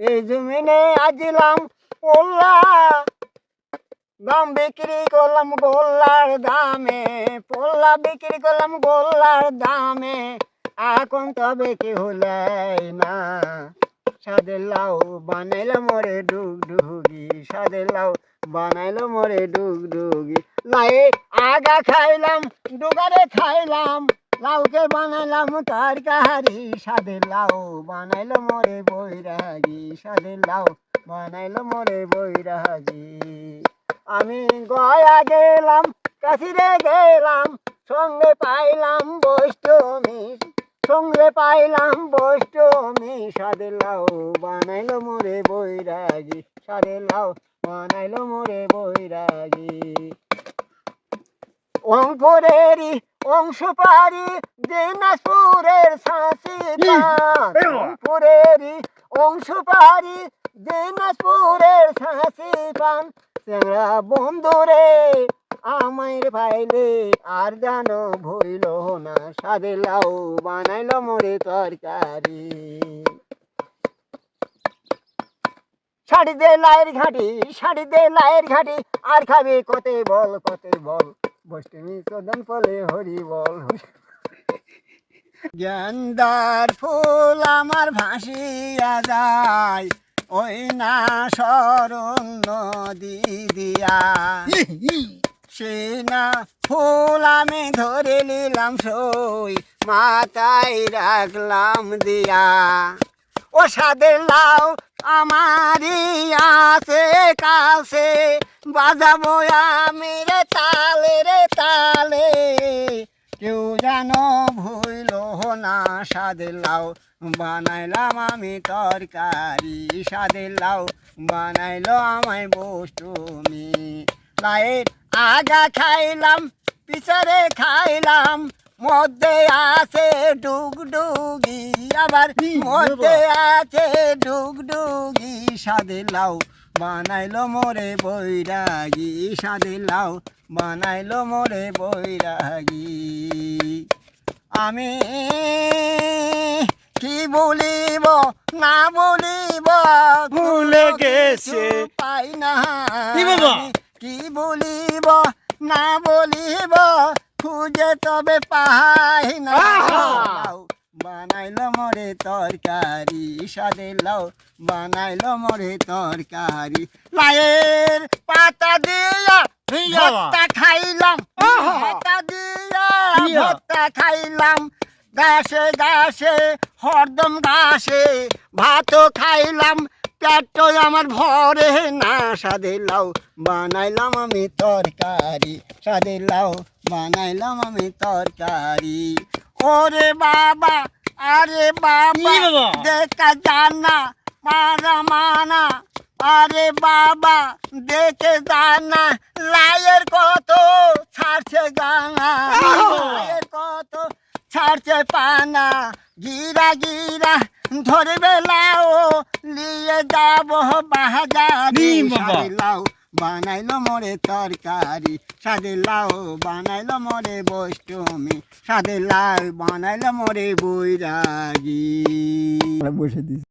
এই জমিনে আজিলাম পোল্লা, দাম বিক্রি করলাম গোল্লার দামে, পোল্লা বিক্রি করলাম গোল্লার দামে। এখন তবে কি হলাই না, সাদের লাউ বানাইলো মোরে ডুগডুগি, সাদের লাউ বানাইলো মোরে ডুগডুগি। লাই আগা খাইলাম ডুগারে খাইলাম, লাউকে বানাইলাম তরকারি, সাদের লাউ বানাইলো মোরে বৈরাগী, সাদের লাউ বানাইলো মোরে বৈরাগী। আমি গয়া গেলাম কাছিরে গেলাম, সঙ্গে পাইলাম বৈষ্টমী, সঙ্গে পাইলাম বৈষ্টমী। সাদের লাউ বানাইলো মোরে বৈরাগী, সাদের লাউ বানাইলো মোরে বৈরাগী। অঙ্কুরেরই অংশ পারি দিনাজপুরের ছাঁচি পান, অঙ্কুরেরই অংশ পারি দিনাজপুরের ছাঁচি পান। চেংড়া বন্ধুরে আমায় পাইলে আর জানো ভইল না, সাদের লাউ বানাইলো মোরে তরকারি। শাড়ি দে লাইয়ের ঘাটি, শাড়ি দে লাইয়ের ঘাটি, আর খাবি কতে বল কতে বল, বৈষ্ণবী চোদন পলে হরি বল। গেন্দার ফুল আমার ভাসিয়া যায়, ওই না শরণ নদী দিয়া, সে না ফুল আমি ধরে নিলাম সই, মাথায় রাখলাম দিয়া। ও সাদের লাউ আমারই আছে কাছে, বাজাবো আমি রে তালে রে তালে, কেউ যেন ভুইল না, সাদের লাউ বানাইলাম আমি তরকারি, সাদের লাউ বানাইলো আমায় বৈষ্টমী। লাইয়ের আগা খাইলাম পিছরে খাইলাম, মধ্যে আছে ডুগডুগি, আবার মধ্যে আছে ডুগডুগি। সাদের লাউ বানাইলো মোরে বৈরাগী, সাদের লাউ বানাইলো মোরে বৈরাগী। আমি কি বলিব না বলিব, ভুলে গেছে পাই না, কি বলিব না বলিব, খুঁজে তবে পাই না। লাউ বানাইলো মোরে তরকারি, সাদের লাউ বানাইলো মোরে তরকারি। লাইয়ের পাতা দিয়া ভর্তা খাইলাম, পাতা দিয়া ভর্তা খাইলাম, গাছে গাছে হরদম গাছে ভাতও খাইলাম, পেটও আমার ভরে না। সাদের লাউ বানাইলাম আমি তরকারি, সাদের লাউ বানাইলাম আমি তরকারি। ওরে বাবা আরে বাবা দেখা জানা মারা মানা, আরে বাবা দেখে জানা, লাইয়ের কত ছাড়ছে গানা, লাইয়ের কত ছাড়ছে পানা। গিরা গিরা ধরবে লাউ নিয়ে যাবো বাজারে, সাদের লাউ বানাইলো মোরে তরকারি, সাদের লাউ বানাইলো মোরে বৈষ্টমী, সাদের লাউ বানাইলো মোরে বৈরাগী। বসে দিস।